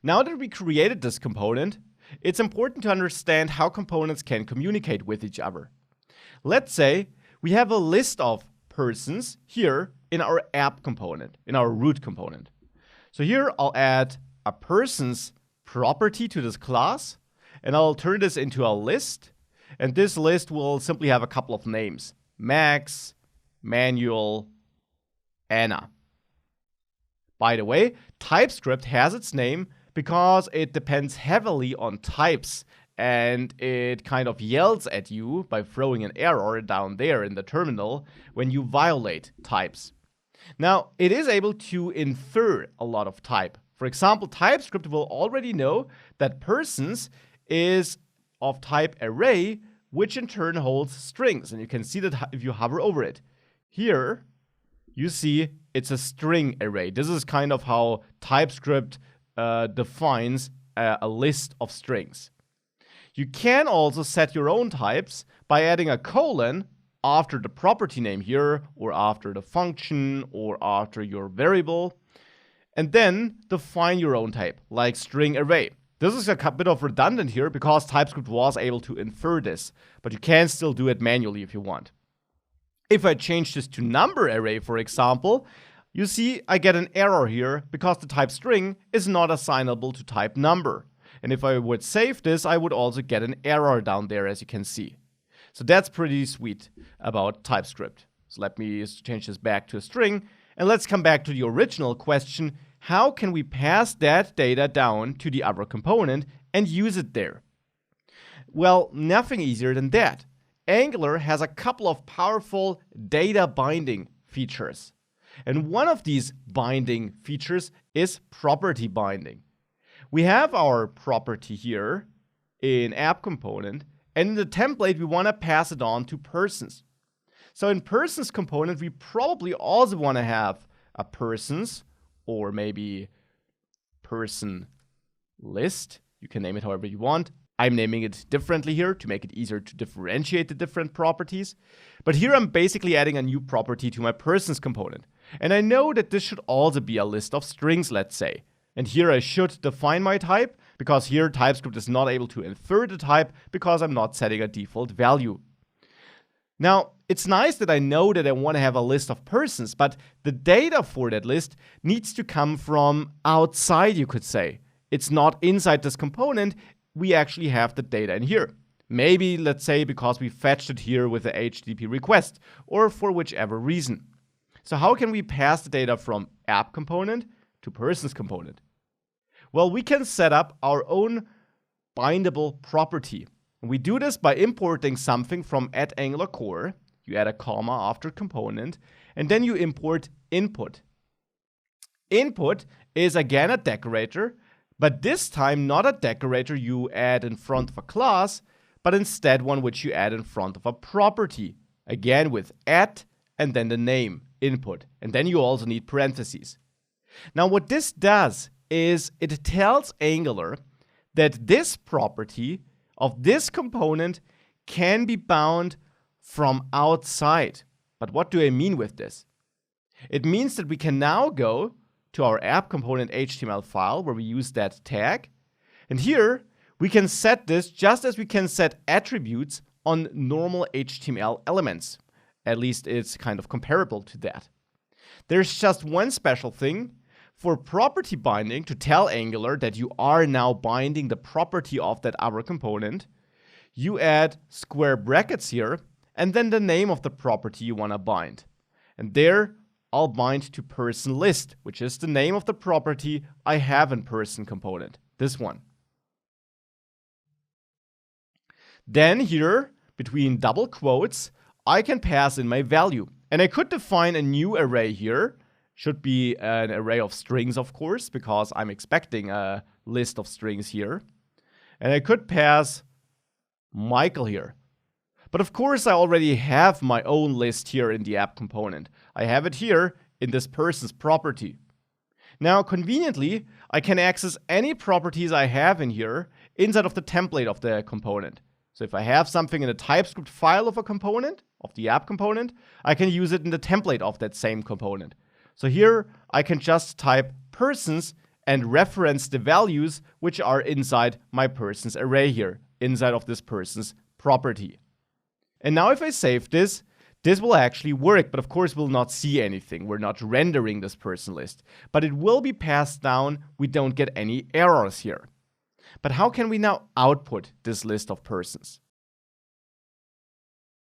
Now that we created this component, it's important to understand how components can communicate with each other. Let's say we have a list of persons here in our app component, in our root component. So here I'll add a person's property to this class, and I'll turn this into a list. And this list will simply have a couple of names: Max, Manuel, Anna. By the way, TypeScript has its name because it depends heavily on types, and it kind of yells at you by throwing an error down there in the terminal when you violate types. Now, it is able to infer a lot of type. For example, TypeScript will already know that persons is of type array, which in turn holds strings. And you can see that if you hover over it. Here, you see it's a string array. This is kind of how TypeScript defines a list of strings. You can also set your own types by adding a colon after the property name here, or after the function, or after your variable, and then define your own type, like string array. This is a bit of redundant here because TypeScript was able to infer this, but you can still do it manually if you want. If I change this to number array, for example, you see I get an error here because the type string is not assignable to type number. And if I would save this, I would also get an error down there, as you can see. So that's pretty sweet about TypeScript. So let me change this back to a string, and let's come back to the original question: how can we pass that data down to the other component and use it there? Well, nothing easier than that. Angular has a couple of powerful data binding features. And one of these binding features is property binding. We have our property here in app component, and in the template we want to pass it on to persons. So in persons component, we probably also want to have a persons, or maybe person list. You can name it however you want. I'm naming it differently here to make it easier to differentiate the different properties. But here I'm basically adding a new property to my persons component. And I know that this should also be a list of strings, let's say. And here I should define my type, because here TypeScript is not able to infer the type because I'm not setting a default value. Now, it's nice that I know that I want to have a list of persons, but the data for that list needs to come from outside, you could say. It's not inside this component. We actually have the data in here. Maybe, let's say, because we fetched it here with the HTTP request, or for whichever reason. So how can we pass the data from app component to persons component? Well, we can set up our own bindable property. And we do this by importing something from @AngularCore. You add a comma after component, and then you import input. Input is again a decorator, but this time not a decorator you add in front of a class, but instead one which you add in front of a property. Again with @ and then the name, input. And then you also need parentheses. Now what this does is it tells Angular that this property of this component can be bound from outside. But what do I mean with this? It means that we can now go to our app component HTML file where we use that tag. And here we can set this just as we can set attributes on normal HTML elements. At least it's kind of comparable to that. There's just one special thing. For property binding, to tell Angular that you are now binding the property of that other component, you add square brackets here, and then the name of the property you want to bind. And there, I'll bind to person list, which is the name of the property I have in person component, this one. Then here, between double quotes, I can pass in my value. And I could define a new array here. Should be an array of strings, of course, because I'm expecting a list of strings here. And I could pass Michael here. But of course, I already have my own list here in the app component. I have it here in this person's property. Now, conveniently, I can access any properties I have in here inside of the template of the component. So if I have something in a TypeScript file of a component, of the app component, I can use it in the template of that same component. So here I can just type persons and reference the values which are inside my persons array here, inside of this person's property. And now if I save this, this will actually work, but of course we'll not see anything. We're not rendering this person list, but it will be passed down. We don't get any errors here. But how can we now output this list of persons?